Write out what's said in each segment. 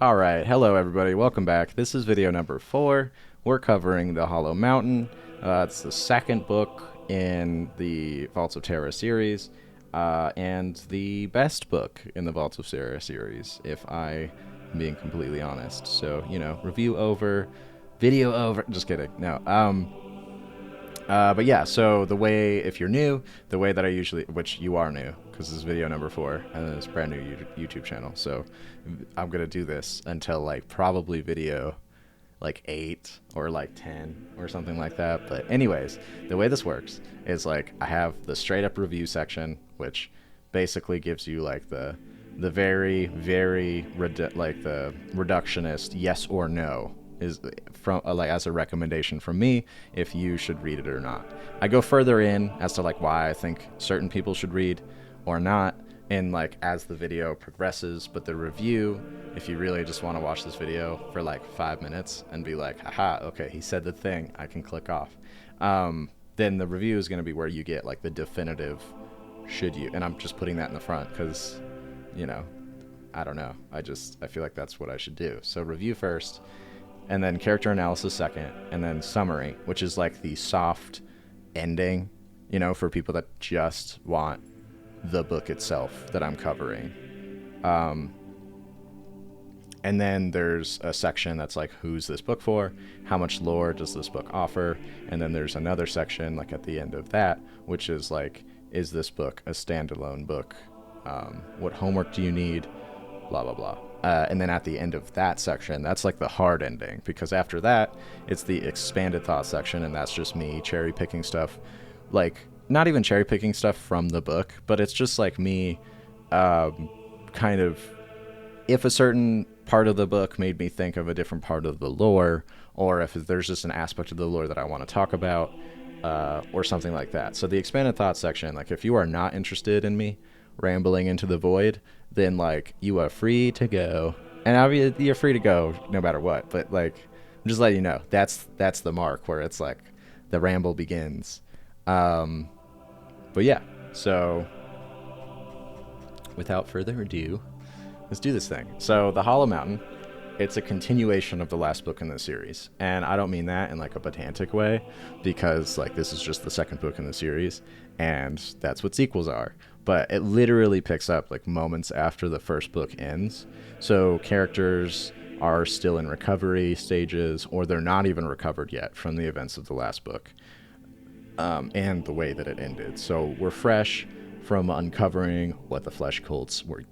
Alright, hello everybody, welcome back. This is video number 4. We're covering the Hollow Mountain. It's the second book in the Vaults of Terra series, and the best book in the Vaults of Terra series, if I am being completely honest. So, review over, video over, just kidding, no. But yeah, so the way, if you're new, the way that I usually, which you are new, because this is video number 4, and it's a brand new YouTube channel, so I'm going to do this until, probably video, 8 or, 10 or something like that. But anyways, the way this works is, I have the straight-up review section, which basically gives you, the very, very, the reductionist yes or no is from as a recommendation from me if you should read it or not. I go further in as to why I think certain people should read or not, and as the video progresses. But the review, if you really just want to watch this video for 5 minutes and be like, haha, okay, he said the thing, I can click off, then the review is going to be where you get the definitive should you. And I'm just putting that in the front because I don't know, I feel like that's what I should do. So review first, and then character analysis second, and then summary, which is the soft ending, for people that just want the book itself that I'm covering. And then there's a section that's who's this book for? How much lore does this book offer? And then there's another section at the end of that, which is is this book a standalone book? What homework do you need? Blah, blah, blah. And then at the end of that section, that's the hard ending, because after that, it's the expanded thought section, and that's just me cherry picking stuff, not even cherry picking stuff from the book, but it's just me kind of, if a certain part of the book made me think of a different part of the lore, or if there's just an aspect of the lore that I want to talk about, or something like that. So the expanded thought section, if you are not interested in me rambling into the void, then you are free to go, and you're free to go no matter what. But I'm just letting you know that's the mark where it's the ramble begins. But yeah, so without further ado, let's do this thing. So the Hollow Mountain, it's a continuation of the last book in the series, and I don't mean that in a pedantic way, because this is just the second book in the series, and that's what sequels are. But it literally picks up moments after the first book ends. So characters are still in recovery stages, or they're not even recovered yet from the events of the last book, and the way that it ended. So we're fresh from uncovering what the flesh cults were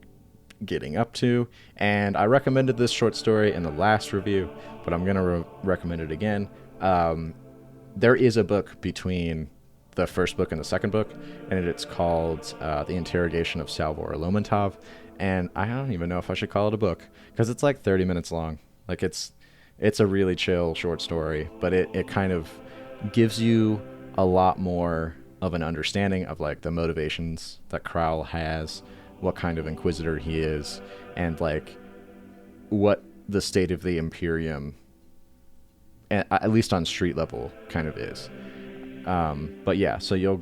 getting up to. And I recommended this short story in the last review, but I'm going to recommend it again. There is a book between the first book and the second book, and it's called The Interrogation of Salvor Lomontov, and I don't even know if I should call it a book, because it's 30 minutes long. It's a really chill short story, but it kind of gives you a lot more of an understanding of the motivations that Krowell has, what kind of inquisitor he is, and what the state of the Imperium, at least on street level, kind of is. But yeah, so you'll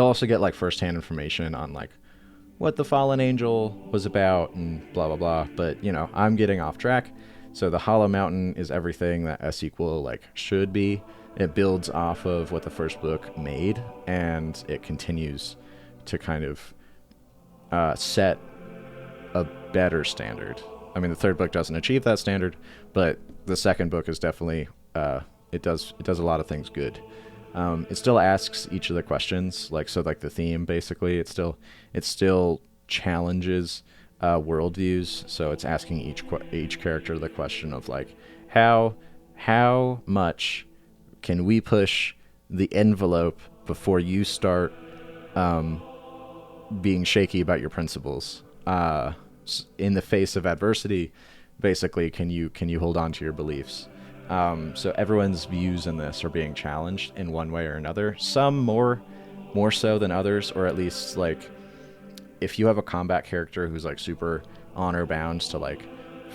also get firsthand information on what the fallen angel was about and blah blah blah. But I'm getting off track. So the Hollow Mountain is everything that a sequel should be. It builds off of what the first book made, and it continues to kind of set a better standard. I mean, the third book doesn't achieve that standard, but the second book is definitely it does a lot of things good. It still asks each of the questions, the theme basically. It still challenges worldviews. So it's asking each character the question of how much can we push the envelope before you start being shaky about your principles in the face of adversity. Basically, can you hold on to your beliefs? So everyone's views in this are being challenged in one way or another. Some more so than others, or at least if you have a combat character who's super honor bound to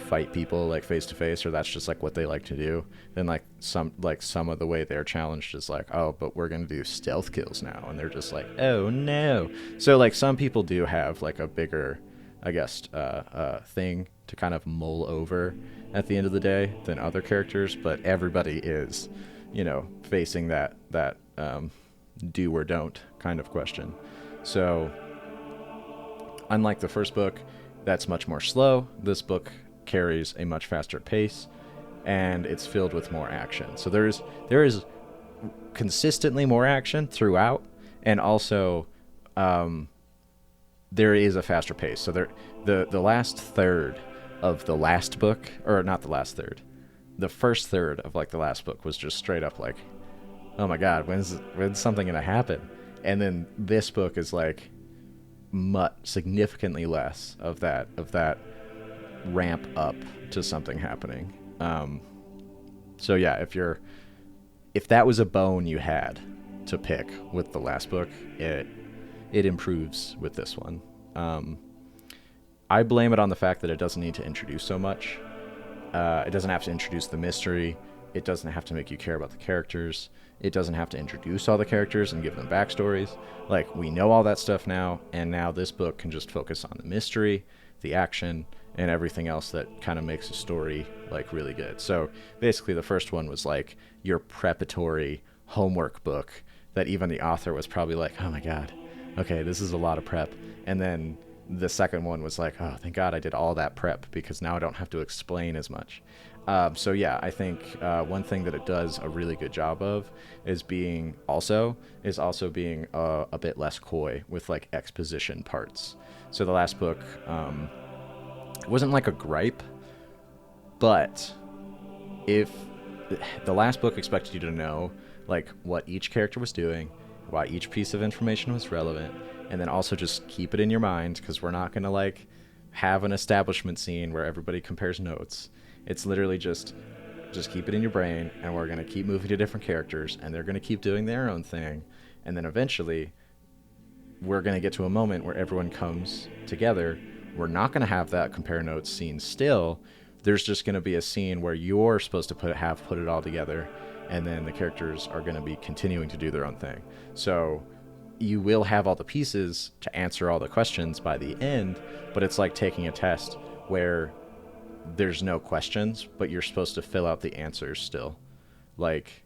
fight people face to face, or that's just what they like to do, then some of the way they're challenged is oh, but we're gonna do stealth kills now, and they're just oh no. So some people do have a bigger I guess, thing to kind of mull over at the end of the day than other characters, but everybody is, facing that do or don't kind of question. So, unlike the first book, that's much more slow. This book carries a much faster pace, and it's filled with more action. So there is consistently more action throughout, and also there is a faster pace. So the last third of the last book, or not the last third, the first third of like the last book was just straight up like, oh my god, when's something gonna happen? And then this book is like significantly less of that ramp up to something happening. So yeah, if that was a bone you had to pick with the last book, it improves with this one. I blame it on the fact that it doesn't need to introduce so much. It doesn't have to introduce the mystery. It doesn't have to make you care about the characters. It doesn't have to introduce all the characters and give them backstories. Like, we know all that stuff now, and now this book can just focus on the mystery, the action, and everything else that kind of makes a story, like, really good. So, basically, the first one was, like, your preparatory homework book that even the author was probably like, oh my god, okay, this is a lot of prep. And then the second one was like, oh, thank god I did all that prep, because now I don't have to explain as much. So yeah, I think one thing that it does a really good job of is also being a bit less coy with like exposition parts. So the last book wasn't like a gripe, but if the last book expected you to know like what each character was doing, why each piece of information was relevant, and then also just keep it in your mind, because we're not going to like have an establishment scene where everybody compares notes. It's literally just keep it in your brain, and we're going to keep moving to different characters, and they're going to keep doing their own thing. And then eventually, we're going to get to a moment where everyone comes together. We're not going to have that compare notes scene still. There's just going to be a scene where you're supposed to put it all together, and then the characters are going to be continuing to do their own thing. So you will have all the pieces to answer all the questions by the end, but it's like taking a test where there's no questions, but you're supposed to fill out the answers still. Like,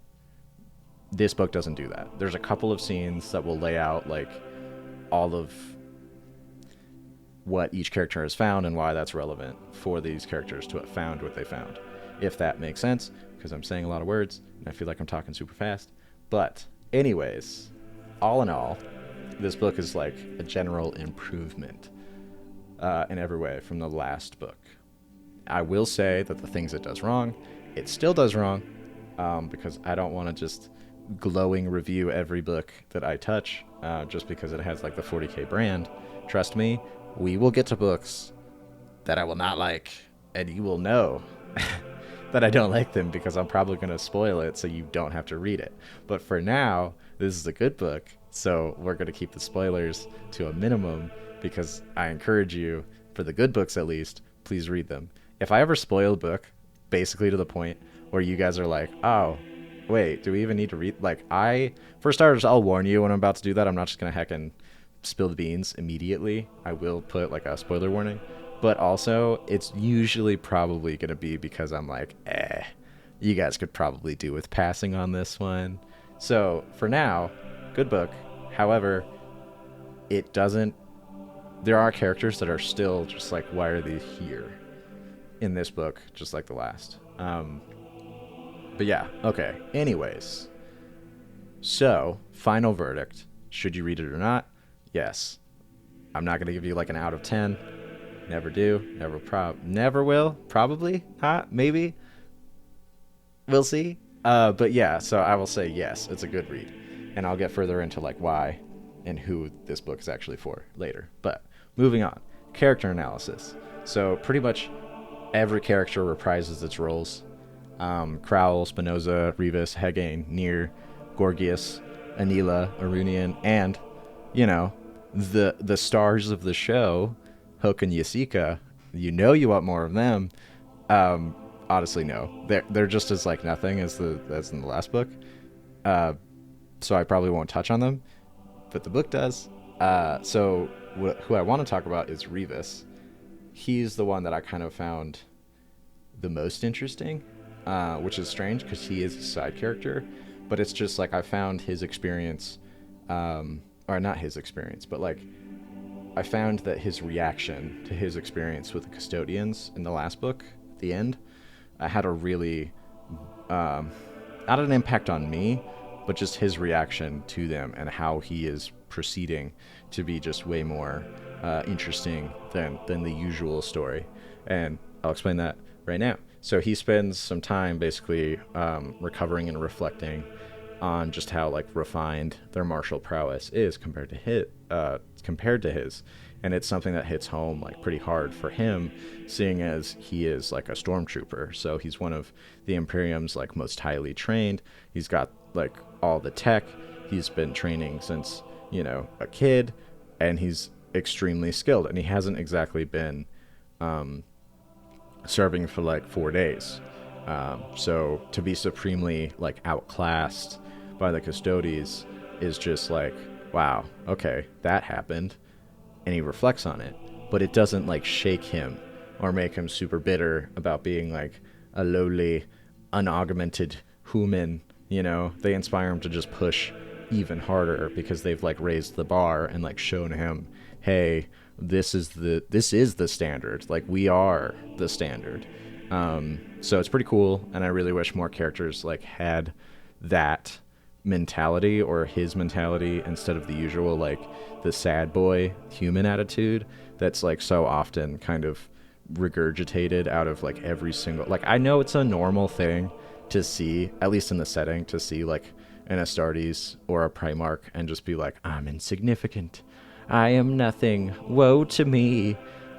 this book doesn't do that. There's a couple of scenes that will lay out like all of what each character has found and why that's relevant for these characters to have found what they found, if that makes sense, because I'm saying a lot of words and I feel like I'm talking super fast. But anyways, all in all, this book is like a general improvement in every way from the last book. I will say that the things it does wrong, it still does wrong, because I don't want to just glowing review every book that I touch just because it has like the 40k brand. Trust me, we will get to books that I will not like, and you will know that I don't like them, because I'm probably going to spoil it so you don't have to read it. But for now, this is a good book, so we're going to keep the spoilers to a minimum, because I encourage you, for the good books at least, please read them. If I ever spoil a book, basically to the point where you guys are like, oh, wait, do we even need to read? Like, for starters, I'll warn you when I'm about to do that. I'm not just going to heckin' spill the beans immediately. I will put like a spoiler warning. But also, it's usually probably going to be because I'm like, you guys could probably do with passing on this one. So, for now, good book. However, there are characters that are still just like, why are they here in this book, just like the last. But yeah, okay. Anyways, so final verdict: should you read it or not? Yes. I'm not going to give you like an out of 10. Never do. Never will. Probably not. Maybe. We'll see. But yeah, so I will say yes, it's a good read, and I'll get further into like why and who this book is actually for later. But moving on, character analysis. So pretty much every character reprises its roles. Crowl, Spinoza, Revis, Hegane, Nier, Gorgias, Anila, Arunian, and, the stars of the show, Hook and Yasika. You want more of them. Honestly, no. They're just as like nothing as in the last book. So I probably won't touch on them, but the book does. So who I want to talk about is Revis. he's the one that I kind of found the most interesting, which is strange because he is a side character, but it's just like I found his experience, or not his experience, but like I found that his reaction to his experience with the custodians in the last book, at the end, had a really, not an impact on me, but just his reaction to them and how he is proceeding to be just way more interesting than the usual story. And I'll explain that right now. So he spends some time basically recovering and reflecting on just how like refined their martial prowess is compared to his, and it's something that hits home like pretty hard for him, seeing as he is like a stormtrooper. So he's one of the Imperium's like most highly trained. He's got like all the tech. He's been training since, you know, a kid, and he's extremely skilled, and he hasn't exactly been serving for like 4 days. So to be supremely like outclassed by the custodies is just like, wow, okay, that happened. And he reflects on it, but it doesn't like shake him or make him super bitter about being like a lowly, unaugmented human. You know, they inspire him to just push even harder because they've like raised the bar and like shown him, hey, this is the standard. Like, we are the standard. So it's pretty cool, and I really wish more characters like had that mentality, or his mentality, instead of the usual like the sad boy human attitude that's like so often kind of regurgitated out of like every single, like, I know it's a normal thing to see, at least in the setting, to see like an Astartes or a Primarch and just be like, I'm insignificant, I am nothing, woe to me.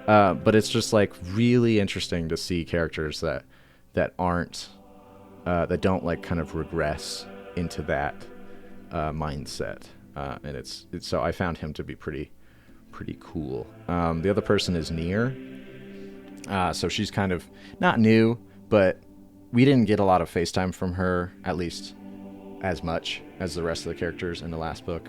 But it's just like really interesting to see characters that aren't that don't like kind of regress into that mindset, and it's so I found him to be pretty cool. The other person is Nier. So she's kind of not new, but we didn't get a lot of FaceTime from her, at least as much as the rest of the characters in the last book,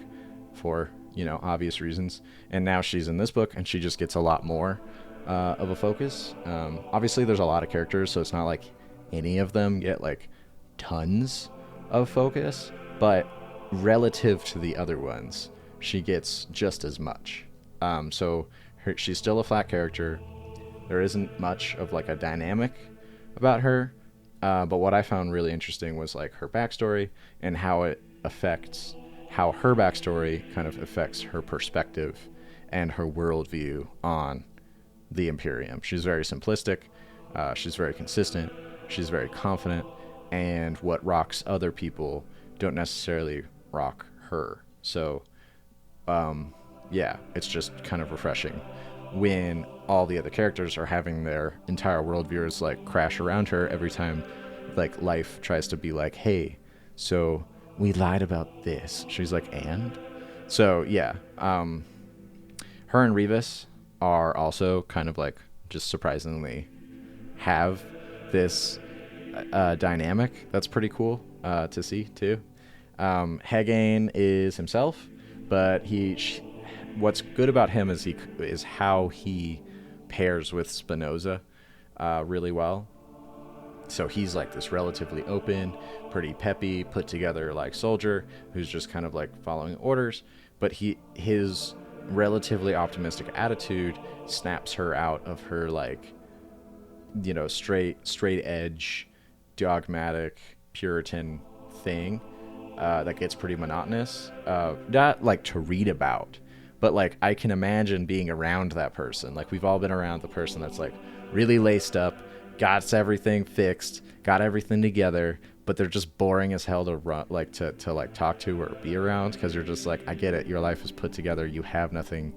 for, you know, obvious reasons. And now she's in this book, and she just gets a lot more of a focus. Obviously, there's a lot of characters, so it's not like any of them get like tons of focus, but relative to the other ones, she gets just as much. So she's still a flat character. There isn't much of like a dynamic about her, but what I found really interesting was like her backstory and how her backstory kind of affects her perspective and her worldview on the Imperium. She's very simplistic, she's very consistent, she's very confident, and what rocks other people don't necessarily rock her. So yeah, it's just kind of refreshing when all the other characters are having their entire worldviews like crash around her every time like life tries to be like, hey, so we lied about this. She's like, and? So yeah, her and Revis are also kind of like just surprisingly have this dynamic that's pretty cool to see too. Hegane is himself, but what's good about him is how he pairs with Spinoza really well. So he's like this relatively open, pretty peppy, put together like soldier who's just kind of like following orders, but his relatively optimistic attitude snaps her out of her like, you know, straight edge, dogmatic Puritan thing that gets pretty monotonous. Not like to read about, but like I can imagine being around that person. Like, we've all been around the person that's like really laced up, got everything fixed, got everything together, but they're just boring as hell to run, like to like talk to or be around, because you're just like, I get it, your life is put together, you have nothing,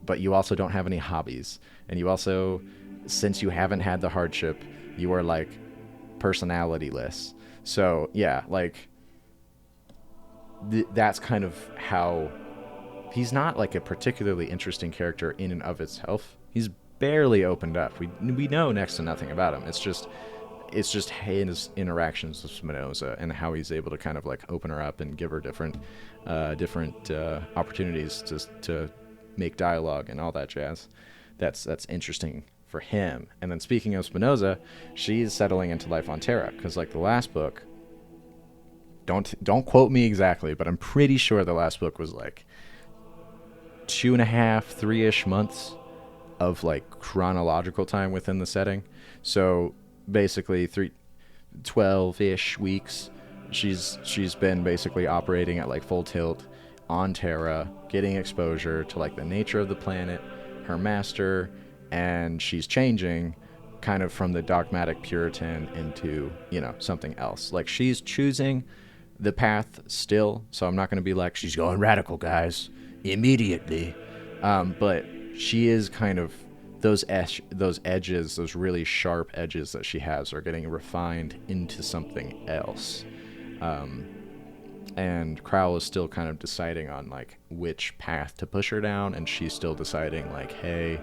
but you also don't have any hobbies, and you also, since you haven't had the hardship, you are like personalityless. So yeah, like that's kind of how he's not like a particularly interesting character in and of itself. He's barely opened up. We know next to nothing about him. It's just his interactions with Spinoza and how he's able to kind of like open her up and give her different opportunities to make dialogue and all that jazz. that's interesting for him. And then speaking of Spinoza, she's settling into life on Terra, because like the last book, don't quote me exactly, but I'm pretty sure the last book was like 2.5, 3-ish months of like chronological time within the setting. So basically 12-ish weeks she's been basically operating at like full tilt on Terra, getting exposure to like the nature of the planet, her master, and she's changing kind of from the dogmatic Puritan into, you know, something else. Like she's choosing the path still, so I'm not going to be like, she's going radical, guys, immediately. But she is kind of, those edges, those really sharp edges that she has are getting refined into something else. And Crowell is still kind of deciding on like which path to push her down, and she's still deciding like, hey,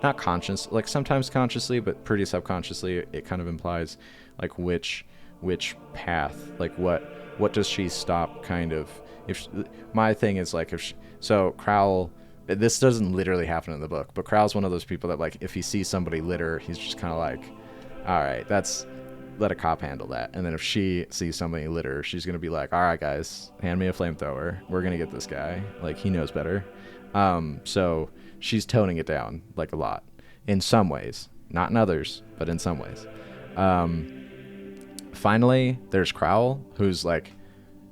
not conscious, like sometimes consciously, but pretty subconsciously, it kind of implies like which path, like what does she stop kind of, my thing is like, so Crowell, this doesn't literally happen in the book, but Crowell's one of those people that like, if he sees somebody litter, he's just kind of like, all right, let a cop handle that. And then if she sees somebody litter, she's going to be like, all right, guys, hand me a flamethrower. We're going to get this guy. Like, he knows better. So she's toning it down like a lot in some ways, not in others, but in some ways. Finally, there's Crowell, who's like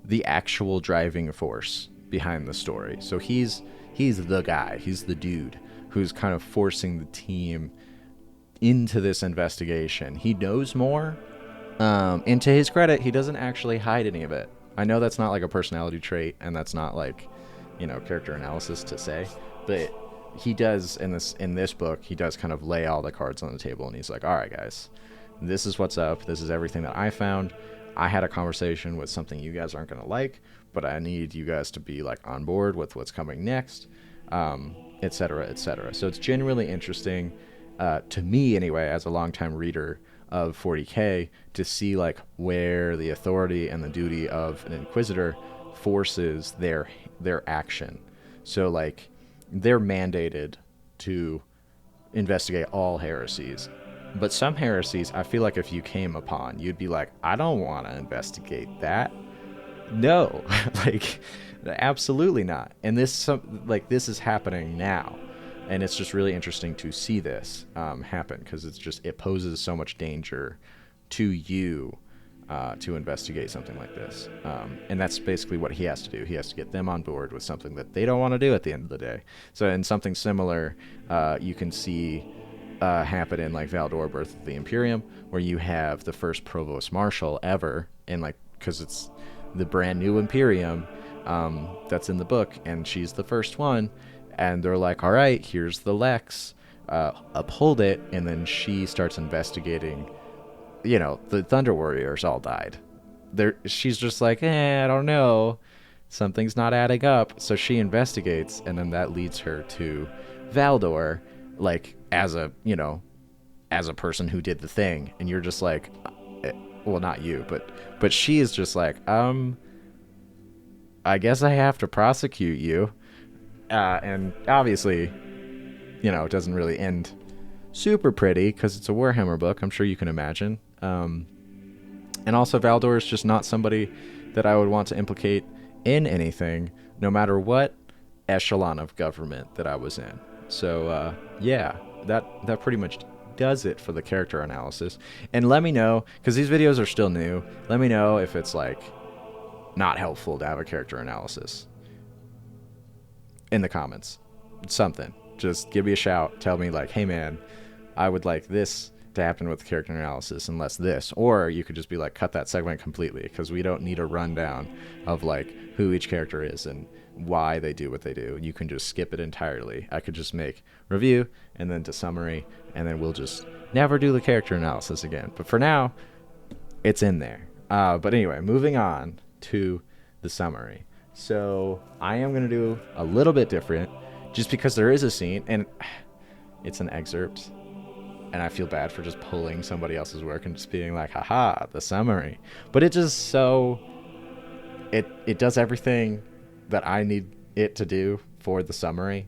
the actual driving force behind the story. So he's the guy, he's the dude who's kind of forcing the team into this investigation. He knows more. And to his credit, he doesn't actually hide any of it. I know that's not like a personality trait, and that's not like, you know, character analysis to say, but he does in this book, he does kind of lay all the cards on the table, and he's like, all right, guys, this is what's up. This is everything that I found. I had a conversation with something you guys aren't going to like, but I need you guys to be like on board with what's coming next, et cetera, et cetera. So it's genuinely interesting, to me anyway, as a longtime reader of 40k, to see like where the authority and the duty of an inquisitor forces their action. So like they're mandated to investigate all heresies, but some heresies I feel like if you came upon, you'd be like, I don't want to investigate that. No. Like, absolutely not. And this is happening now. And it's just really interesting to see this happen, because it poses so much danger to you to investigate something like this. And that's basically what he has to do. He has to get them on board with something that they don't want to do at the end of the day. So in something similar, you can see happen in like Valdor, Birth of the Imperium, where you have the first provost marshal ever, and like, because it's the brand new Imperium that's in the book, and she's the first one. And they're like, all right, here's the Lex, uphold it. And then she starts investigating, you know, the Thunder Warriors all died. She's just like, I don't know. Something's not adding up. So she investigates, and then that leads her to Valdor, like, as a person who did the thing. And you're just like, well, not you, but she is just like, I guess I have to prosecute you. And obviously, you know, it doesn't really end super pretty, because it's a Warhammer book, I'm sure you can imagine. And also Valdor is just not somebody that I would want to implicate in anything, no matter what echelon of government that I was in. So, yeah, that pretty much does it for the character analysis. And let me know, because these videos are still new, let me know if it's, like, not helpful to have a character analysis in the comments. Something. Just give me a shout. Tell me like, hey man, I would like this to happen with the character analysis and less this. Or you could just be like, cut that segment completely, because we don't need a rundown of like who each character is and why they do what they do. You can just skip it entirely. I could just make review and then to summary, and then we'll just never do the character analysis again. But for now, it's in there. But anyway, moving on to the summary. So I am going to do a little bit different, just because there is a scene, and it's an excerpt, and I feel bad for just pulling somebody else's work and just being like, haha, the summary. But it just it does everything that I need it to do for the summary,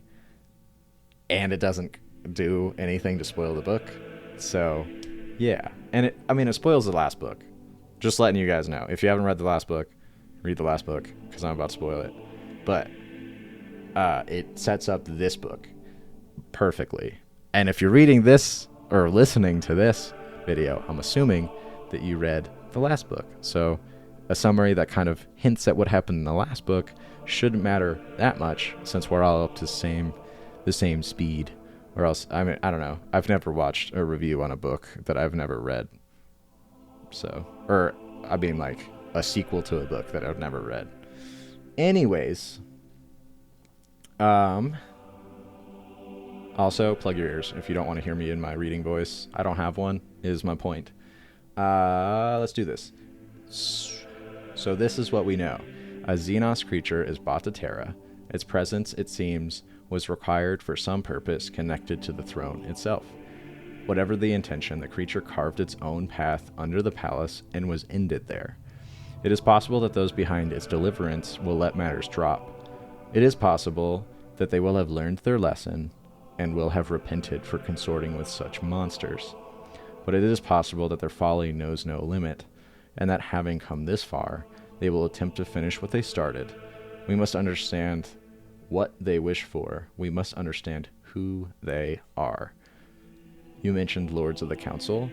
and it doesn't do anything to spoil the book. So, yeah. And it spoils the last book. Just letting you guys know. If you haven't read the last book, read the last book, because I'm about to spoil it. But it sets up this book perfectly. And if you're reading this or listening to this video, I'm assuming that you read the last book. So a summary that kind of hints at what happened in the last book shouldn't matter that much, since we're all up to the same speed. Or else, I don't know. I've never watched a review on a book that I've never read. So, like a sequel to a book that I've never read. Anyways, also plug your ears if you don't want to hear me in my reading voice. I don't have one, is my point. Let's do this. So this is what we know. A Xenos creature is brought to Terra. Its presence, it seems, was required for some purpose connected to the throne itself. Whatever the intention, the creature carved its own path under the palace and was ended there. It is possible that those behind its deliverance will let matters drop. It is possible that they will have learned their lesson and will have repented for consorting with such monsters. But it is possible that their folly knows no limit, and that having come this far, they will attempt to finish what they started. We must understand what they wish for. We must understand who they are. You mentioned Lords of the Council.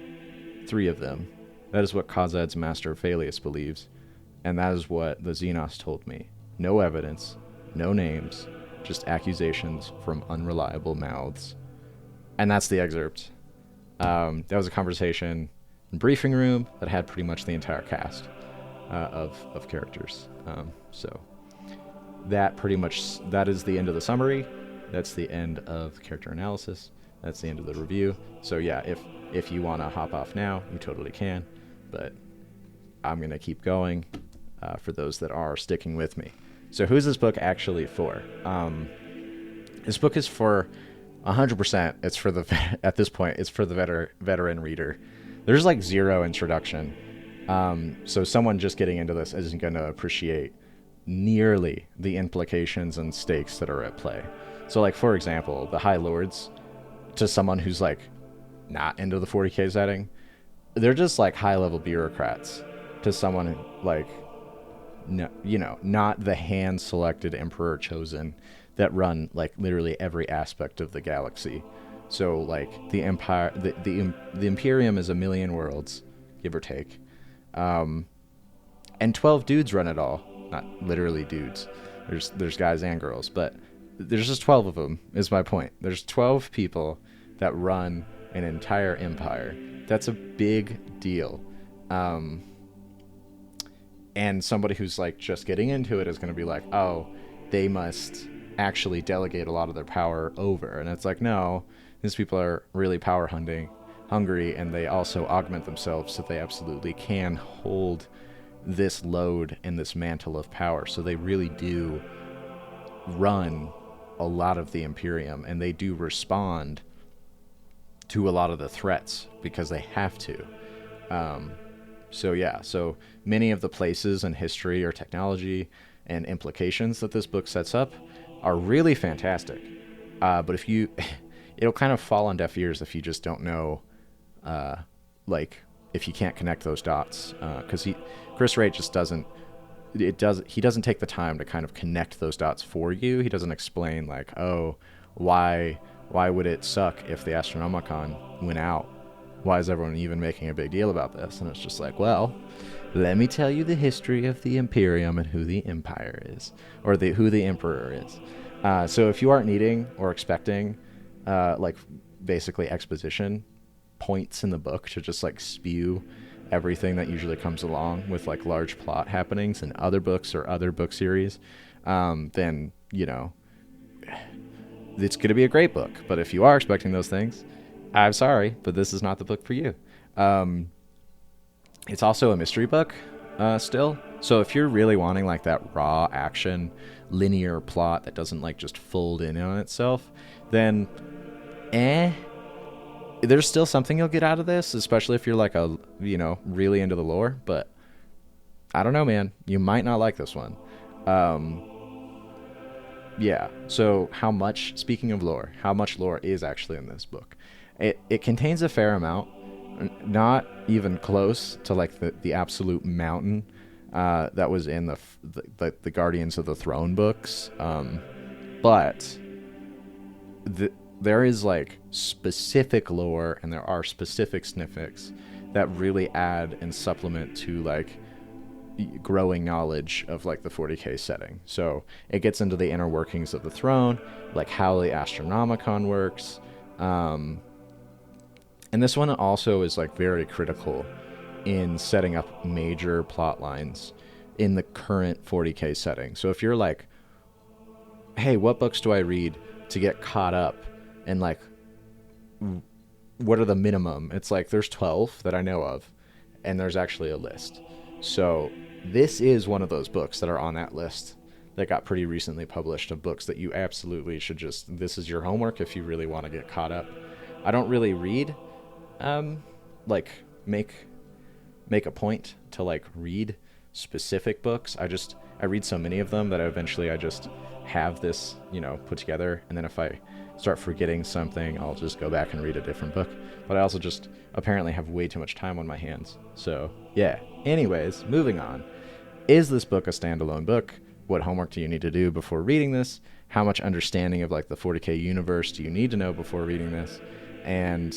3 of them. That is what Khazad's master Phalius believes, and that is what the Xenos told me. No evidence, no names, just accusations from unreliable mouths. And that's the excerpt. That was a conversation in briefing room that had pretty much the entire cast of characters. So that is the end of the summary. That's the end of the character analysis. That's the end of the review. So yeah, if you want to hop off now, you totally can. But I'm going to keep going for those that are sticking with me. So who's this book actually for? This book is for 100%. It's for at this point, it's for the veteran reader. There's like 0 introduction. So someone just getting into this isn't going to appreciate nearly the implications and stakes that are at play. So like, for example, the High Lords, to someone who's like not into the 40k setting, they're just like high-level bureaucrats. To someone who, like, no, not the hand-selected emperor chosen that run like literally every aspect of the galaxy. So like the empire, the Imperium is 1 million worlds, give or take, and 12 dudes run it all. Not literally dudes. There's guys and girls, but there's just 12 of them, is my point. There's 12 people that run an entire empire. That's a big deal. And somebody who's like just getting into it is going to be like, oh, they must actually delegate a lot of their power over. And it's like, no, these people are really power hungry, and they also augment themselves so they absolutely can hold this load and this mantle of power. So they really do run a lot of the Imperium, and they do respond to a lot of the threats because they have to. So many of the places and history or technology and implications that this book sets up are really fantastic. But it'll kind of fall on deaf ears if you just don't know, if you can't connect those dots, because Chris Wright just doesn't take the time to kind of connect those dots for you. He doesn't explain like, oh, why would it suck if the Astronomicon went out? Why is everyone even making a big deal about this? And it's just like, well, let me tell you the history of the Imperium and who the Empire is, or who the Emperor is. So if you aren't needing or expecting basically exposition points in the book to just like spew everything that usually comes along with like large plot happenings in other books or other book series, then it's going to be a great book. But if you are expecting those things, I'm sorry, but this is not the book for you. It's also a mystery book still. So if you're really wanting like that raw action, linear plot that doesn't like just fold in on itself, then there's still something you'll get out of this, especially if you're like really into the lore. But I don't know, man. You might not like this one. Yeah. So speaking of lore, how much lore is actually in this book? It contains a fair amount, not even close to like the absolute mountain that was in the Guardians of the Throne books. But there is like specific lore, and there are specific snippets that really add and supplement to like growing knowledge of like the 40k setting. So it gets into the inner workings of the throne, like how the Astronomicon works. And this one also is like very critical in setting up major plot lines in the current 40k setting. So if you're like, hey, what books do I read to get caught up, and like what are the minimum? It's like there's 12 that I know of, and there's actually a list. So this is one of those books that are on that list that got pretty recently published, of books that you absolutely should just, this is your homework if you really want to get caught up. I don't really read, like make a point to like read specific books. I read so many of them that I just have this, put together. And then if I start forgetting something, I'll just go back and read a different book. But I also just apparently have way too much time on my hands. So yeah. Anyways, moving on. Is this book a standalone book? What homework do you need to do before reading this? How much understanding of like the 40k universe do you need to know before reading this? And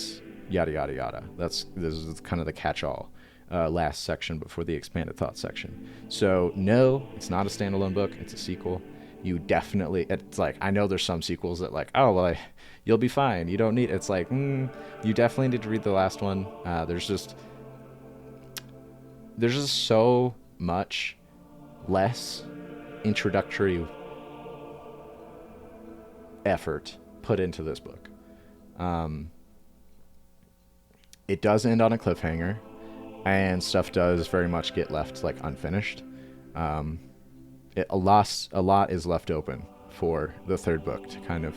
yada yada yada. This is kind of the catch-all last section before the expanded thought section. So no, it's not a standalone book. It's a sequel. It's like, I know there's some sequels that like, oh well, you'll be fine, you don't need, it's like, you definitely need to read the last one. There's just so much less introductory effort put into this book. It does end on a cliffhanger, and stuff does very much get left like unfinished. A lot is left open for the third book to kind of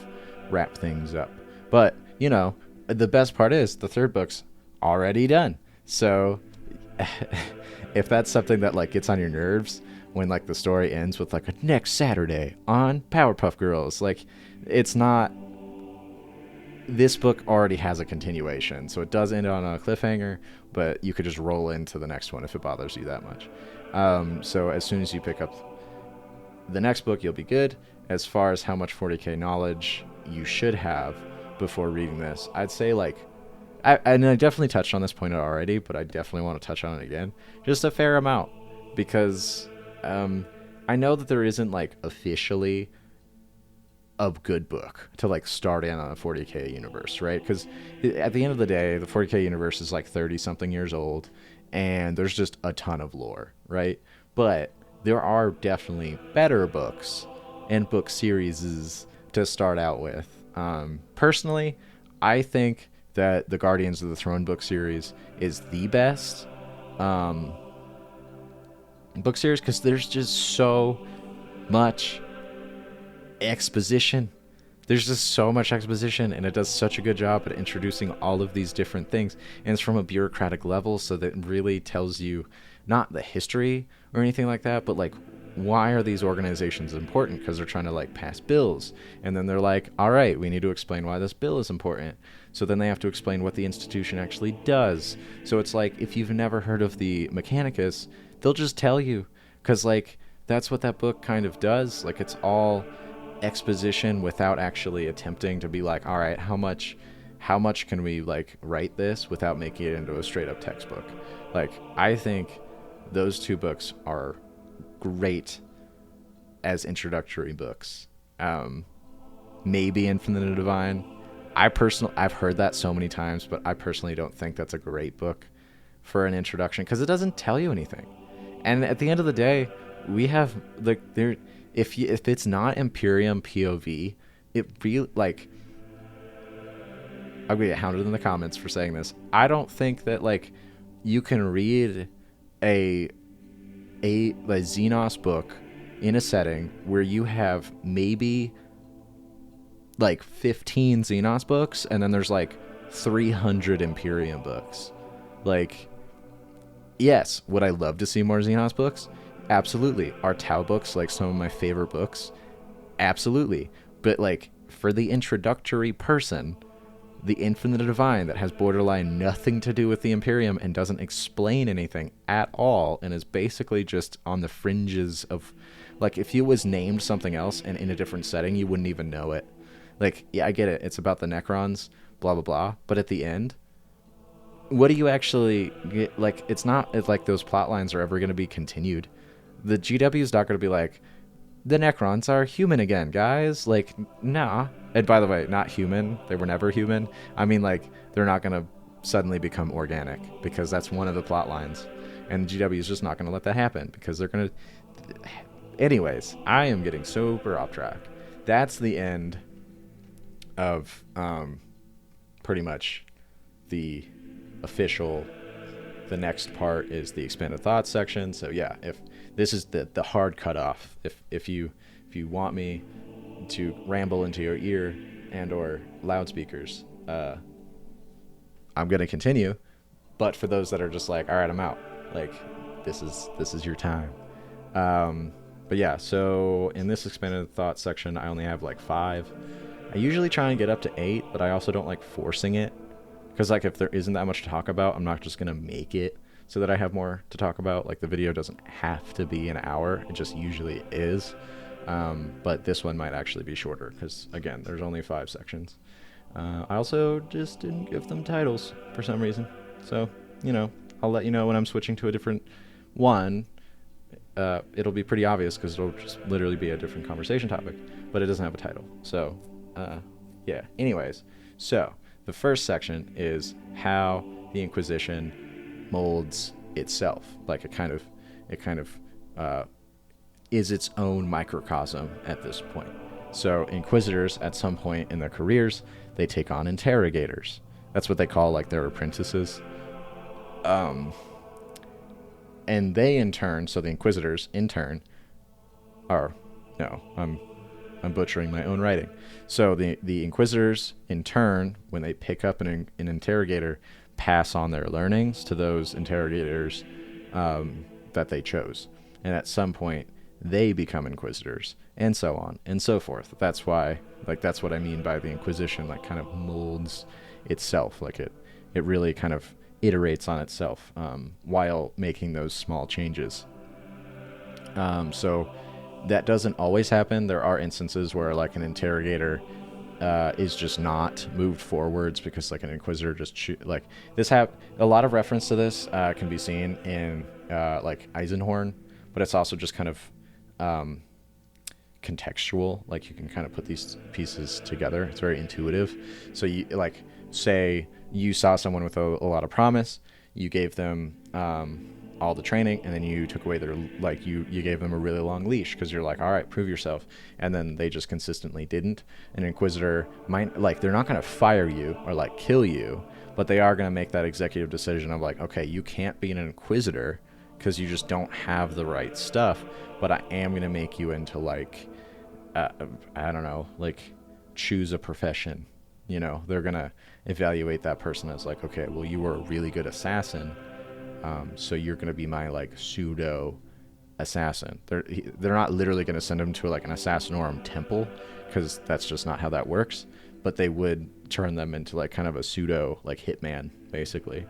wrap things up. But, the best part is the third book's already done. So if that's something that like gets on your nerves when like the story ends with like a next Saturday on Powerpuff Girls, like it's not, this book already has a continuation. So it does end on a cliffhanger, but you could just roll into the next one if it bothers you that much. So as soon as you pick up the next book, you'll be good. As far as how much 40k knowledge you should have before reading this, I'd say like, I definitely touched on this point already, but I definitely want to touch on it again. Just a fair amount, because I know that there isn't like officially a good book to like start in on the 40k universe, right? Because at the end of the day, the 40k universe is like 30 something years old, and there's just a ton of lore, right? But there are definitely better books and book series to start out with. Personally, I think that the Guardians of the Throne book series is the best book series, because there's just so much exposition. There's just so much exposition, and it does such a good job at introducing all of these different things. And it's from a bureaucratic level, so that it really tells you not the history or anything like that, but like, why are these organizations important? Because they're trying to like pass bills, and then they're like, all right, we need to explain why this bill is important. So then they have to explain what the institution actually does. So it's like, if you've never heard of the Mechanicus, they'll just tell you, because like that's what that book kind of does. Like, it's all exposition without actually attempting to be like, all right, how much can we like write this without making it into a straight up textbook? Like, I think those two books are great as introductory books. Maybe Infinite and Divine. I've heard that so many times, but I personally don't think that's a great book for an introduction, because it doesn't tell you anything. And at the end of the day, we have like if it's not Imperium POV, it really, like, I'm gonna get hounded in the comments for saying this. I don't think that like you can read a Xenos book in a setting where you have maybe like 15 Xenos books, and then there's like 300 Imperium books. Like, yes, would I love to see more Xenos books? Absolutely. Are Tau books like some of my favorite books? Absolutely. But like for the introductory person, the Infinite Divine that has borderline nothing to do with the Imperium and doesn't explain anything at all and is basically just on the fringes of, like, if he was named something else and in a different setting, you wouldn't even know it. Like, yeah, I get it. It's about the Necrons, blah, blah, blah. But at the end, what do you actually get? Like, it's not like those plot lines are ever going to be continued. The GW is not going to be like, the Necrons are human again, guys. Like, nah. And by the way, not human. They were never human. I mean, like, they're not going to suddenly become organic because that's one of the plot lines. And the GW is just not going to let that happen because they're going to... Anyways, I am getting super off track. That's the end of pretty much the official... The next part is the expanded thoughts section. So yeah, if this is the hard cutoff, if you want me to ramble into your ear and or loudspeakers, I'm gonna continue. But for those that are just like, all right, I'm out. Like, this is your time. But yeah, so in this expanded thoughts section, I only have like 5. I usually try and get up to 8, but I also don't like forcing it. Because, like, if there isn't that much to talk about, I'm not just going to make it so that I have more to talk about. Like, the video doesn't have to be an hour. It just usually is. But this one might actually be shorter because, again, there's only 5 sections. I also just didn't give them titles for some reason. So, you know, I'll let you know when I'm switching to a different one. It'll be pretty obvious because it'll just literally be a different conversation topic. But it doesn't have a title. So, yeah. Anyways, so... The first section is how the Inquisition molds itself. Like it kind of is its own microcosm at this point. So Inquisitors, at some point in their careers, they take on interrogators. That's what they call like their apprentices. And they in turn, so the Inquisitors in turn are, no, I'm butchering my own writing. So the Inquisitors, in turn, when they pick up an interrogator, pass on their learnings to those interrogators that they chose. And at some point, they become Inquisitors, and so on, and so forth. That's why, like, that's what I mean by the Inquisition, like, kind of molds itself. Like, it really kind of iterates on itself while making those small changes. So... That doesn't always happen. There are instances where like an interrogator is just not moved forwards because like an inquisitor just like this a lot of reference to this can be seen in like Eisenhorn, but it's also just kind of contextual. Like you can kind of put these pieces together. It's very intuitive. So you like say you saw someone with a lot of promise, you gave them all the training, and then you took away their, like, you gave them a really long leash because you're like, all right, prove yourself, and then they just consistently didn't. An inquisitor might, like, they're not going to fire you or like kill you, but they are going to make that executive decision of like, okay, you can't be an inquisitor because you just don't have the right stuff, but I am going to make you into like I don't know, like choose a profession. You know, they're going to evaluate that person as like, okay, well, you were a really good assassin, so you're going to be my like pseudo assassin. They're not literally going to send him to like an assassinorum temple because that's just not how that works, but they would turn them into like kind of a pseudo like hitman basically.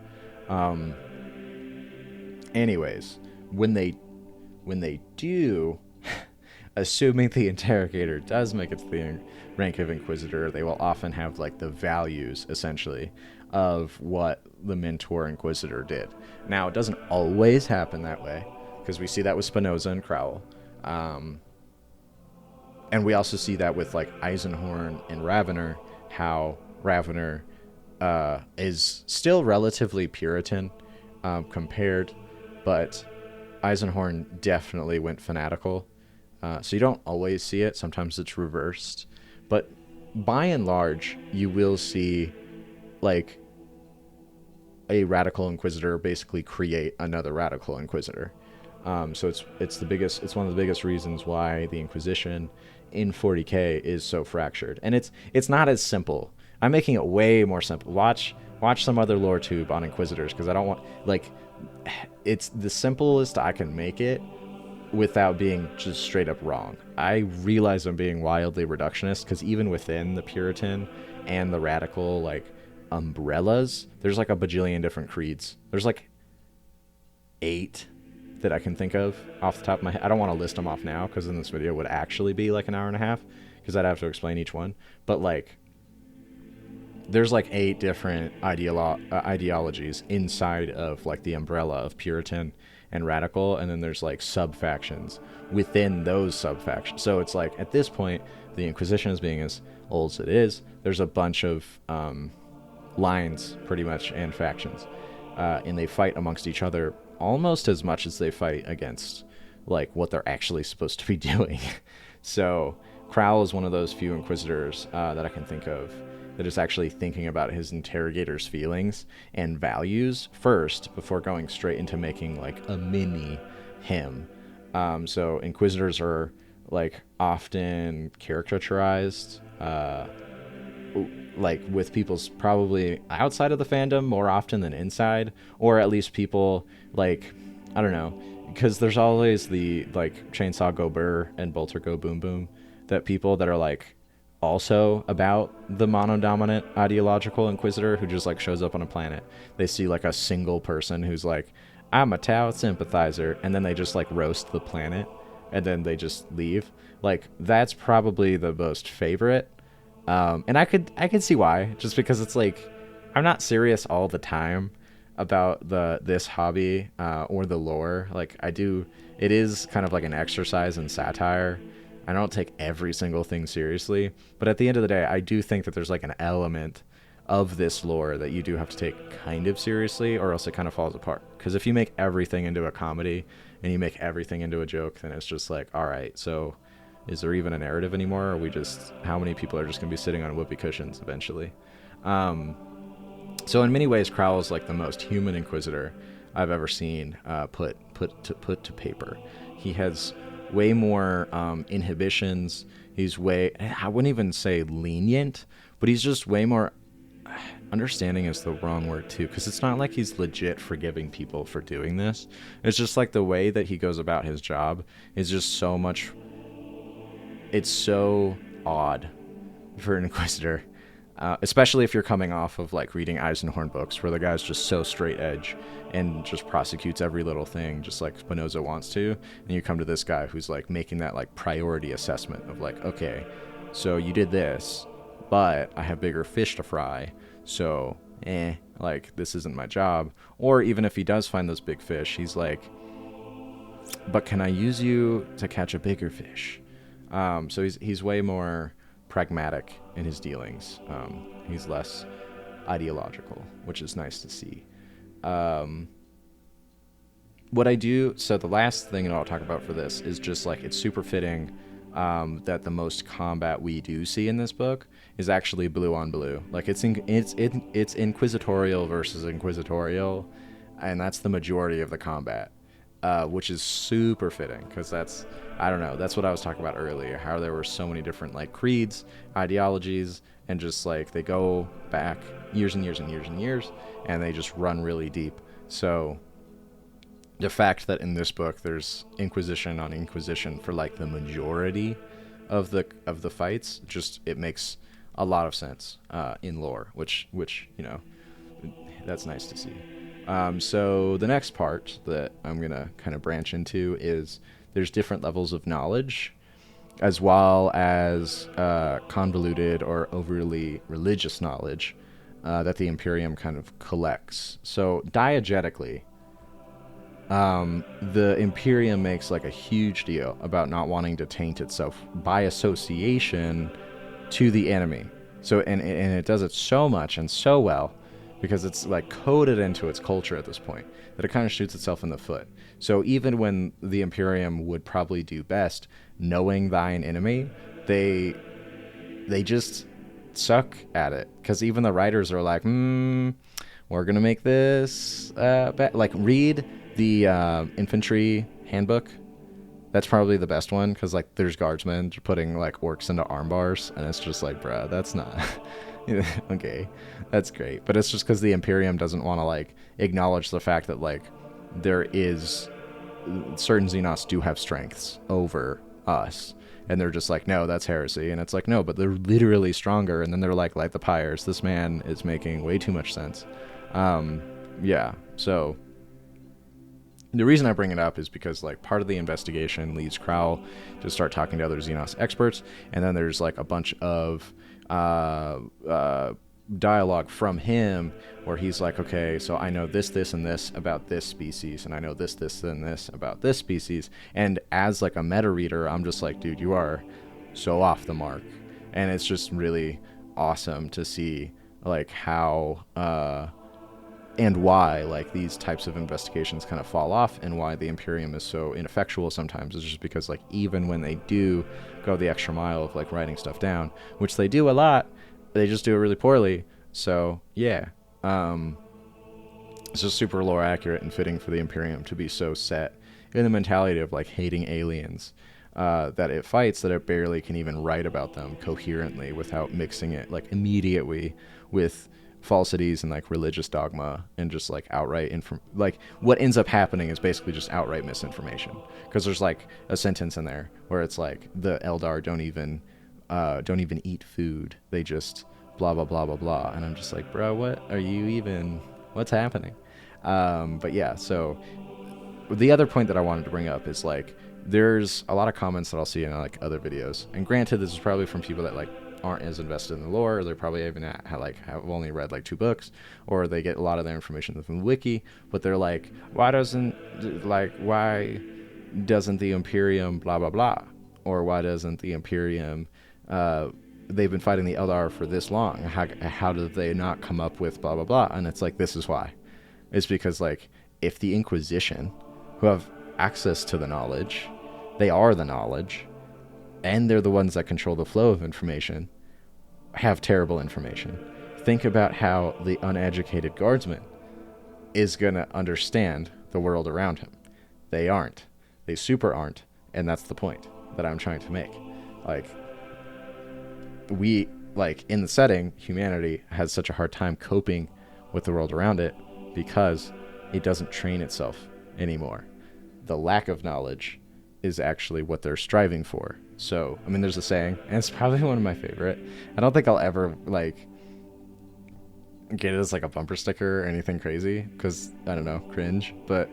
Anyways, when they do assuming the interrogator does make it to the rank of Inquisitor, they will often have like the values essentially of what the mentor Inquisitor did. Now, it doesn't always happen that way because we see that with Spinoza and Crowell. And we also see that with like Eisenhorn and Ravener, how Ravener is still relatively Puritan compared, but Eisenhorn definitely went fanatical. So you don't always see it. Sometimes it's reversed. But by and large, you will see like a radical inquisitor basically create another radical inquisitor. So it's one of the biggest reasons why the Inquisition in 40k is so fractured. And it's not as simple. I'm making it way more simple. Watch some other lore tube on Inquisitors because I don't want, like, it's the simplest I can make it, without being just straight up wrong. I realize I'm being wildly reductionist because even within the Puritan and the radical like umbrellas, there's like a bajillion different creeds. There's like 8 that I can think of off the top of my head. I don't want to list them off now because then this video would actually be like an hour and a half because I'd have to explain each one. But like, there's like 8 different ideologies inside of like the umbrella of Puritan and radical, and then there's like sub factions within those sub factions. So it's like at this point, the Inquisition is being as old as it is. There's a bunch of lines pretty much and factions, and they fight amongst each other almost as much as they fight against like what they're actually supposed to be doing. So Crowell is one of those few Inquisitors that I can think of that is actually thinking about his interrogator's feelings and values first before going straight into making like a mini him. So Inquisitors are like often caricaturized like with people's probably outside of the fandom more often than inside, or at least people like, I don't know, because there's always the like Chainsaw Go Burr and Bolter Go Boom Boom, that people that are like also about the monodominant ideological Inquisitor who just like shows up on a planet. They see like a single person who's like, I'm a Tau sympathizer, and then they just like roast the planet and then they just leave. Like that's probably the most favorite. And I could see why, just because it's like, I'm not serious all the time about this hobby or the lore. Like it is kind of like an exercise in satire. I don't take every single thing seriously, but at the end of the day, I do think that there's like an element of this lore that you do have to take kind of seriously, or else it kind of falls apart. Because if you make everything into a comedy and you make everything into a joke, then it's just like, all right, so is there even a narrative anymore? Or how many people are just going to be sitting on whoopee cushions eventually? So in many ways, Crowell is like the most human Inquisitor I've ever seen put to paper. He has way more inhibitions. I wouldn't even say lenient, but he's just way more, understanding is the wrong word too, because it's not like he's legit forgiving people for doing this. It's just like the way that he goes about his job is just so much, it's so odd for an Inquisitor. Especially if you're coming off of like reading Eisenhorn books where the guy's just so straight edge and just prosecutes every little thing just like Spinoza wants to, and you come to this guy who's like making that like priority assessment of like, okay, so you did this, but I have bigger fish to fry, so like this isn't my job. Or even if he does find those big fish, he's like, but can I use you to catch a bigger fish? So he's way more pragmatic in his dealings. He's less ideological, which is nice to see. What I do, so the last thing that I'll talk about for this is just like, it's super fitting that the most combat we do see in this book is actually blue on blue. Like it's inquisitorial versus inquisitorial, and that's the majority of the combat, which is super fitting because that's what I was talking about earlier, how there were so many different like creeds, ideologies, and just like they go back years and years and years and years, and they just run really deep. So the fact that in this book there's inquisition on inquisition for like the majority of the fights, just it makes a lot of sense in lore, which you know, that's nice to see. So the next part that I'm gonna kind of branch into is there's different levels of knowledge, as well as convoluted or overly religious knowledge that the Imperium kind of collects. So diegetically, the Imperium makes like a huge deal about not wanting to taint itself by association to the enemy. So and it does it so much and so well, because it's like coded into its culture at this point that it kind of shoots itself in the foot. So even when the Imperium would probably do best knowing thine enemy, they just suck at it, because even the writers are like, we're gonna make this like read the infantry handbook. That's probably the best one, because like there's guardsmen putting like orcs into arm bars, and it's just like, bruh, that's not okay, that's great. But it's just because the Imperium doesn't want to like acknowledge the fact that like there is certain Xenos do have strengths over us. And they're just like, no, that's heresy. And it's like, no, but they're literally stronger. And then they're like the Pyres. This man is making way too much sense. Yeah, so the reason I bring it up is because like part of the investigation leads Crowl to start talking to other Xenos experts. And then there's like a bunch of dialogue from him where he's like, okay, so I know this, and this about this species, and I know this, and this about this species. And as like a meta reader, I'm just like, dude, you are so off the mark. And it's just really awesome to see like how and why like these types of investigations kind of fall off, and why the Imperium is so ineffectual sometimes is just because like even when they do go the extra mile of like writing stuff down, which they do a lot, they just do it really poorly. So yeah, it's just super lore accurate and fitting for the Imperium to be so set in the mentality of like hating aliens that it fights, that it barely can even write about them coherently without mixing it like immediately with falsities and like religious dogma and just like outright like what ends up happening is basically just outright misinformation, because there's like a sentence in there where it's like the Eldar don't even eat food, they just blah blah blah blah blah, and I'm just like, bro, what's happening? But yeah, so the other point that I wanted to bring up is like there's a lot of comments that I'll see in like other videos, and granted this is probably from people that like aren't as invested in the lore, or they're probably even have only read like 2 books, or they get a lot of their information from the wiki, but they're like, why doesn't the Imperium blah blah blah, or why doesn't the Imperium they've been fighting the Eldar for this long, how did they not come up with blah blah blah? And it's like, this is why. It's because like if the Inquisition, who have access to the knowledge, they are the knowledge, and they're the ones that control the flow of information, have terrible information. Think about how the uneducated guardsman is going to understand the world around him. They aren't. They super aren't. And that's the point that I'm trying to make. Like, in the setting, humanity has such a hard time coping with the world around it because it doesn't train itself anymore. The lack of knowledge is actually what they're striving for. So, I mean, there's a saying, and it's probably one of my favorite. I don't think I'll ever, like, get it as, like, a bumper sticker or anything crazy, because, I don't know, cringe. But,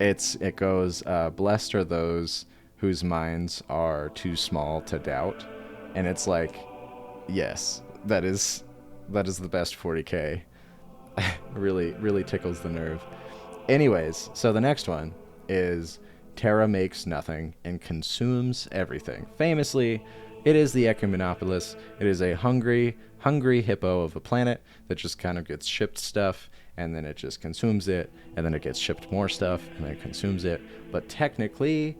it goes, blessed are those whose minds are too small to doubt. And it's like, yes, that is the best 40k. Really, really tickles the nerve. Anyways, so the next one is Terra makes nothing and consumes everything. Famously, it is the Ecumenopolis. It is a hungry hippo of a planet that just kind of gets shipped stuff, and then it just consumes it, and then it gets shipped more stuff, and then it consumes it. But technically,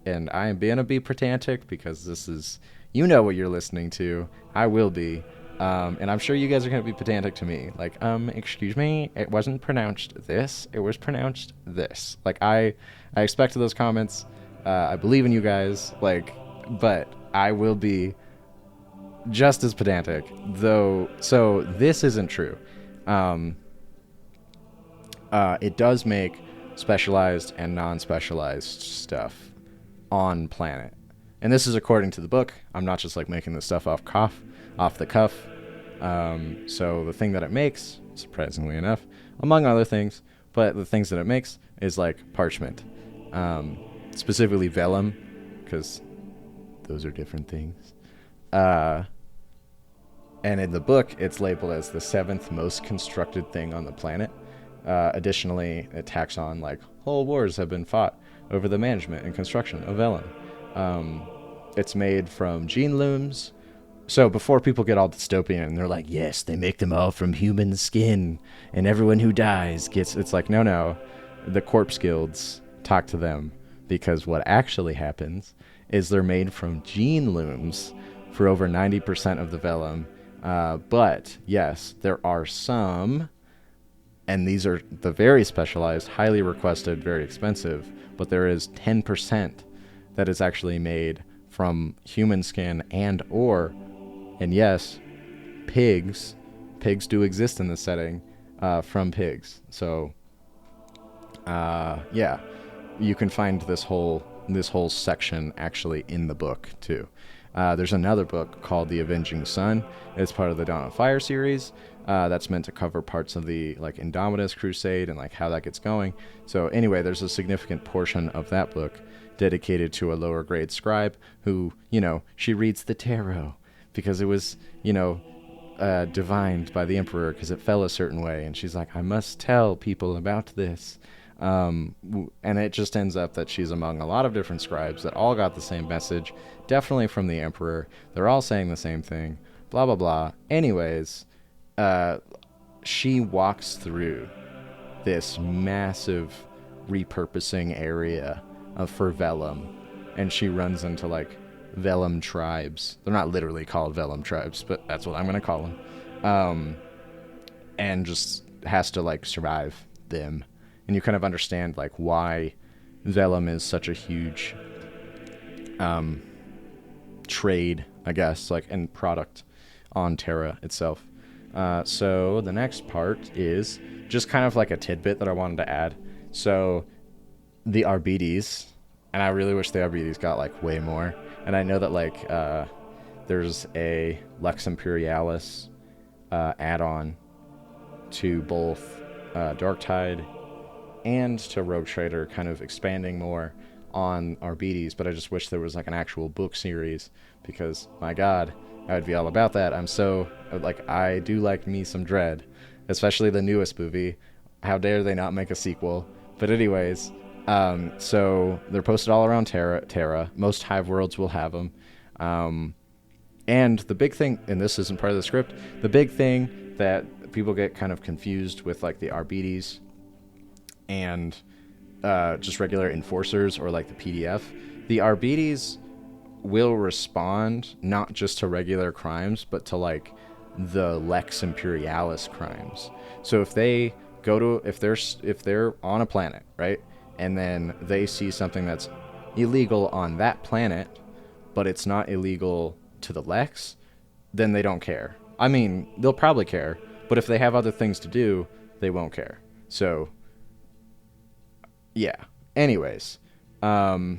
and I am gonna be pedantic because this is, you know what you're listening to. I will be. And I'm sure you guys are going to be pedantic to me. Like, excuse me, it wasn't pronounced this. It was pronounced this. Like, I expected those comments. I believe in you guys. Like, but I will be just as pedantic, though. So this isn't true. It does make specialized and non-specialized stuff on planet. And this is according to the book. I'm not just like making this stuff off the cuff. So the thing that it makes, surprisingly enough, among other things, but the things that it makes is like parchment, specifically vellum, because those are different things. And in the book, it's labeled as the 7th most constructed thing on the planet. Additionally, it tacks on like whole wars have been fought over the management and construction of vellum. It's made from gene looms. So before people get all dystopian and they're like, yes, they make them all from human skin and everyone who dies gets, it's like, no, the corpse guilds talk to them, because what actually happens is they're made from gene looms for over 90% of the vellum. But yes, there are some, and these are the very specialized, highly requested, very expensive, but there is 10% that is actually made from human skin and yes, pigs do exist in this setting, from pigs. So Yeah, you can find this whole section actually in the book too. There's another book called The Avenging Sun. It's part of the Dawn of Fire series. That's meant to cover parts of the like Indomitus Crusade and like how that gets going. So anyway, there's a significant portion of that book dedicated to a lower grade scribe who, she reads the tarot because it was, divined by the emperor because it fell a certain way, and she's like, I must tell people about this. And it just ends up that she's among a lot of different scribes that all got the same message, definitely from the emperor. They're all saying the same thing, blah blah blah. Anyways, she walks through this massive repurposing area for Vellum, and she runs into like Vellum tribes. They're not literally called Vellum tribes, but that's what I'm gonna call them. And just has to like survive them, and you kind of understand like why Vellum is such a huge trade, I guess, like, and product on Terra itself. So the next part is just kind of like a tidbit that I wanted to add. So the Arbites, and I really wish the Arbites got like way more. And I know that like there's a Lex Imperialis add-on to both Darktide and to Rogue Trader, kind of expanding more on Arbites, but I just wish there was like an actual book series, because my god, I would be all about that. I'm so like, I do like me some Dread, especially the newest movie. How dare they not make a sequel? But anyways, so they're posted all around Terra. Most Hive worlds will have them. And the big thing, and this isn't part of the script, the big thing that people get kind of confused with like the Arbites and just regular enforcers or like the PDF, the Arbites will respond not just to regular crimes, but to like the Lex Imperialis crimes. So if they go to, if they're on a planet, right, and then they see something that's illegal on that planet, but it's not illegal to the Lex, then they don't care. I mean, they'll probably care, but if they have other things to do, they won't care. So yeah. Anyways, what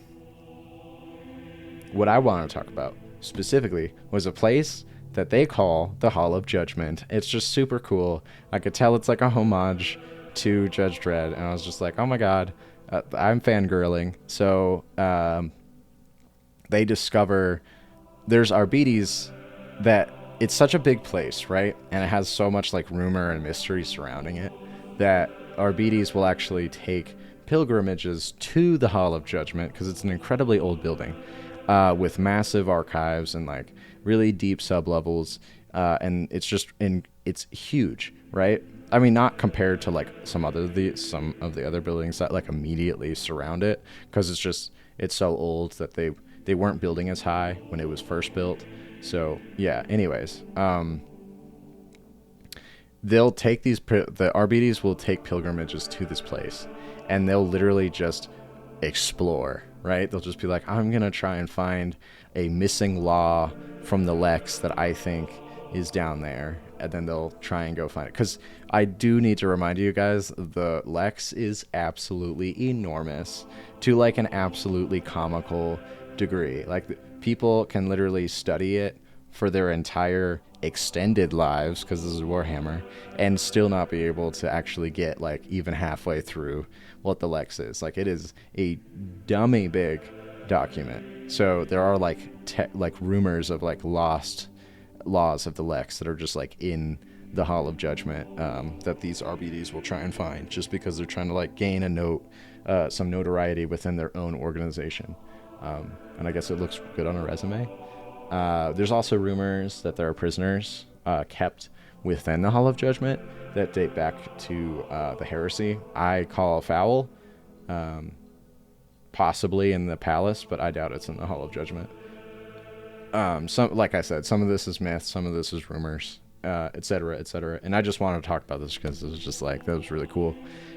I want to talk about specifically was a place that they call the Hall of Judgment. It's just super cool. I could tell it's like a homage to Judge Dredd, and I was just like, oh my god, I'm fangirling. So they discover there's Arbites, that it's such a big place, right? And it has so much like rumor and mystery surrounding it, that Arbites will actually take pilgrimages to the Hall of Judgment, because it's an incredibly old building with massive archives and like really deep sublevels, and it's huge, right? I mean, not compared to like some of the other buildings that like immediately surround it, because it's so old that they weren't building as high when it was first built. So yeah, anyways, they'll take the Arbites will take pilgrimages to this place, and they'll literally just explore, right? They'll just be like, I'm going to try and find a missing law from the Lex that I think is down there. And then they'll try and go find it. Because I do need to remind you guys, the Lex is absolutely enormous to like an absolutely comical degree. Like, people can literally study it for their entire extended lives, because this is Warhammer, and still not be able to actually get like even halfway through what the Lex is. Like, it is a dummy big document. So there are like rumors of like lost laws of the Lex that are just like in the Hall of Judgment, that these Arbites will try and find, just because they're trying to like gain some notoriety within their own organization. And I guess it looks good on a resume. There's also rumors that there are prisoners kept within the Hall of Judgment that date back to the heresy. I call foul, possibly in the palace, but I doubt it's in the Hall of Judgment. Like I said, some of this is myth, some of this is rumors, etc., etc. And I just wanted to talk about this because it was just like, that was really cool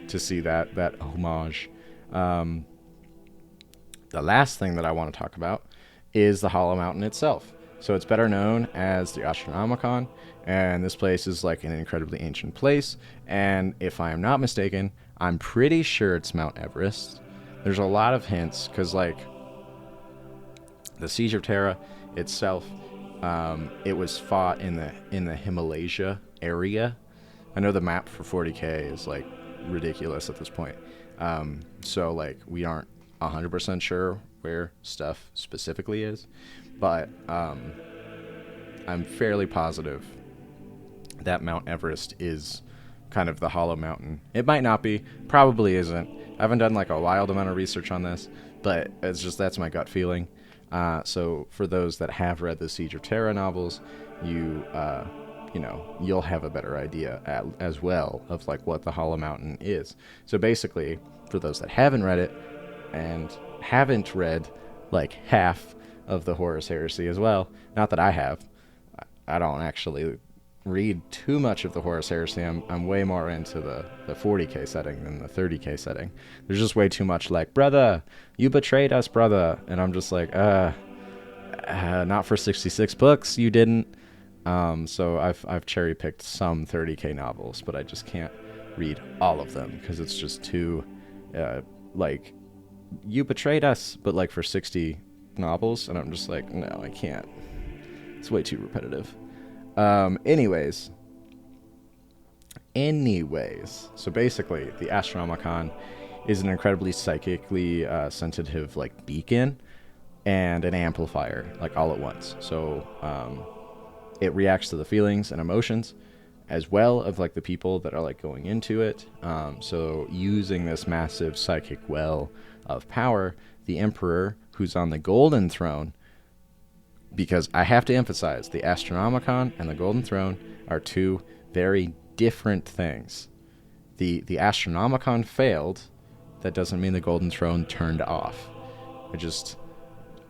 to see that homage. The last thing that I want to talk about is the Hollow Mountain itself. So it's better known as the Astronomicon, and this place is like an incredibly ancient place, and if I am not mistaken, I'm pretty sure it's Mount Everest. There's a lot of hints, because, like, the Siege of Terra itself, it was fought in the Himalaya area. I know the map for 40k is, like, ridiculous at this point. So, like, we aren't 100% sure where stuff specifically is, but I'm fairly positive that Mount Everest is kind of the hollow mountain. It might not be, probably isn't. I haven't done like a wild amount of research on this, but it's just, that's my gut feeling. So for those that have read the Siege of Terra novels, you'll have a better idea as well of like what the hollow mountain is. So basically, for those that haven't read it and haven't read like half of the Horus Heresy as well, not that I have, I don't actually read too much of the Horus Heresy. I'm way more into the 40k setting than the 30k setting. There's just way too much like, brother, you betrayed us, brother. And I'm just like, not for 66 books, you didn't. So I've cherry picked some 30k novels, but I just can't read all of them because it's just too, like, you betrayed us, but like for 60 novels, and I'm just like, no, I can't. It's way too repetitive. Anyways, so basically the Astronomicon is an incredibly psychically sensitive like beacon and an amplifier, like all at once. So it reacts to the feelings and emotions as well of like the people that are like going into it. So using this massive psychic well of power, the Emperor, who's on the Golden Throne, because I have to emphasize, the Astronomicon and the Golden Throne are two very different things. The Astronomicon failed. That doesn't mean the Golden Throne turned off. I just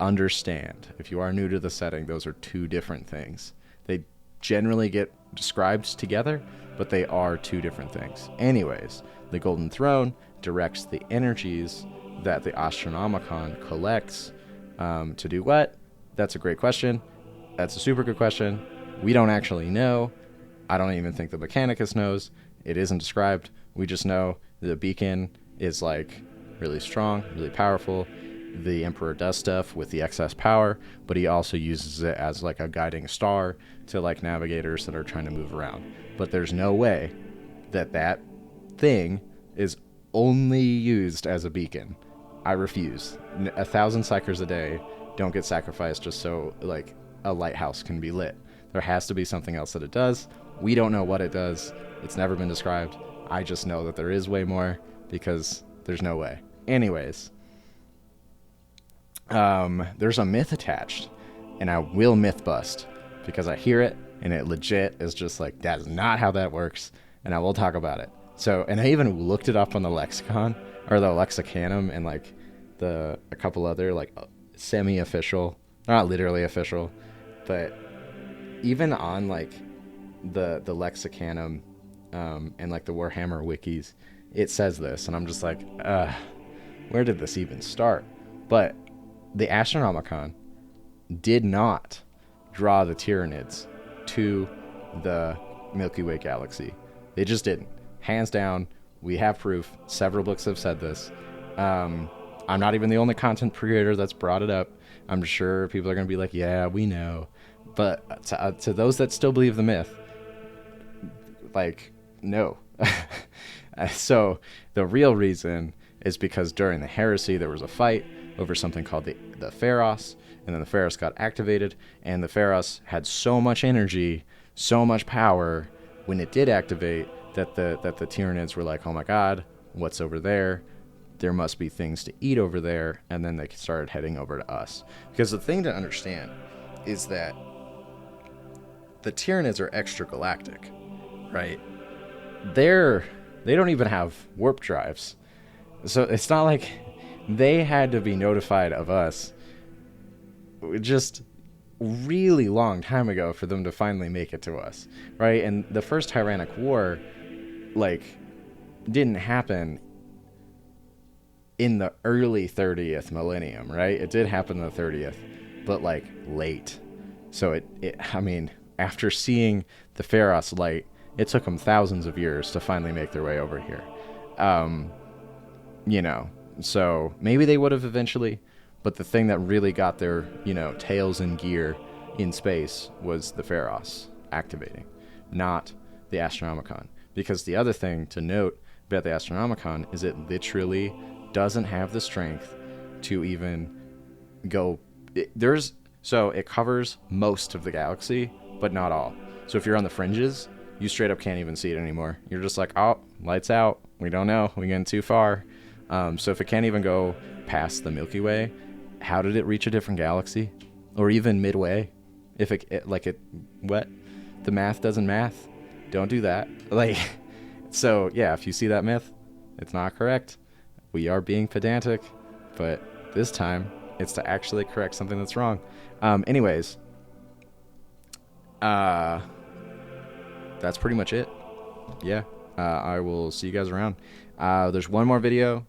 understand. If you are new to the setting, those are two different things. They generally get described together, but they are two different things. Anyways, the Golden Throne directs the energies that the Astronomicon collects to do what? That's a great question. That's a super good question. We don't actually know. I don't even think the Mechanicus knows. It isn't described. We just know the beacon is like really strong, really powerful. The Emperor does stuff with the excess power, but he also uses it as like a guiding star to like navigators that are trying to move around. But there's no way that thing is only used as a beacon. I refuse. 1,000 psychers a day don't get sacrificed just so like a lighthouse can be lit. There has to be something else that it does. We don't know what it does. It's never been described. I just know that there is way more because there's no way. Anyways, there's a myth attached, and I will myth bust because I hear it and it legit is just like, that is not how that works, and I will talk about it. So, and I even looked it up on the lexicon or the lexicanum and like a couple other like semi-official, not literally official, but even on like the lexicanum and like the Warhammer wikis, it says this, and I'm just like, where did this even start? But the Astronomicon did not draw the Tyranids to the Milky Way galaxy. They just didn't. Hands down, we have proof. Several books have said this. I'm not even the only content creator that's brought it up. I'm sure people are going to be like, yeah, we know. But to those that still believe the myth, like, no. So the real reason is because during the heresy, there was a fight over something called the Pharos, and then the Pharos got activated, and the Pharos had so much energy, so much power when it did activate that the Tyranids were like, oh my god, what's over there? There must be things to eat over there, and then they started heading over to us. Because the thing to understand is that the Tyranids are extragalactic, right? They don't even have warp drives. So it's not like they had to be notified of us just really long time ago for them to finally make it to us, right? And the first Tyrannic War, like, didn't happen in the early 30th millennium, right? It did happen in the 30th, but like late. So I mean, after seeing the Pharos light, it took them thousands of years to finally make their way over here. You know, so maybe they would have eventually, but the thing that really got their, tails in gear in space was the Pharos activating, not the Astronomicon. Because the other thing to note about the Astronomicon is it literally doesn't have the strength to even go. So it covers most of the galaxy, but not all. So if you're on the fringes, you straight up can't even see it anymore. You're just like, oh, lights out. We don't know. We're getting too far. So if it can't even go past the Milky Way, how did it reach a different galaxy? Or even midway? If what? The math doesn't math. Don't do that. So yeah, if you see that myth, it's not correct. We are being pedantic, but this time it's to actually correct something that's wrong. Anyways, that's pretty much it. Yeah, I will see you guys around. There's one more video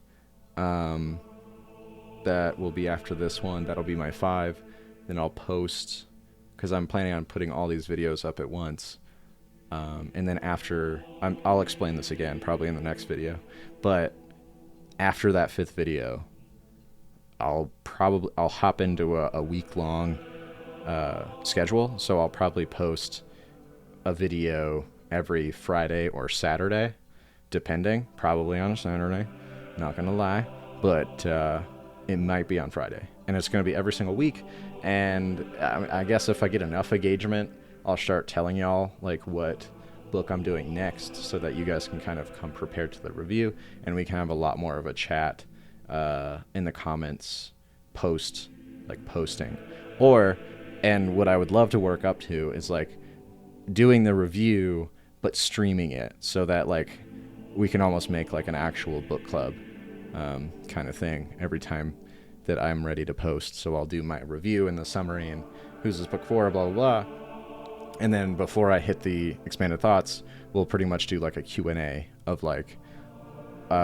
that will be after this one. That'll be my 5. Then I'll post, because I'm planning on putting all these videos up at once. And then after, I'll explain this again, probably in the next video. But after that 5th video, I'll hop into a week-long schedule. So I'll probably post a video every Friday or Saturday, depending. Probably on a Saturday, not gonna lie, but it might be on Friday, and it's gonna be every single week. And I guess if I get enough engagement, I'll start telling y'all like what book I'm doing next, so that you guys can kind of come prepared to the review, and we can have a lot more of a chat in the comments posting. And what I would love to work up to is like doing the review but streaming it, so that like we can almost make like an actual book club kind of thing every time that I'm ready to post. So I'll do my review and the summary and who's this book for, blah blah blah, and then before I hit the expanded thoughts, we'll pretty much do like a Q&A of like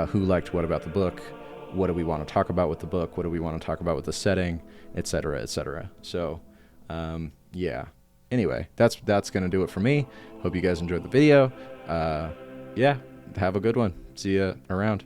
who liked what about the book, what do we want to talk about with the book, what do we want to talk about with the setting, etc., etc. So yeah, anyway, that's gonna do it for me. Hope you guys enjoyed the video. Yeah, have a good one. See you around.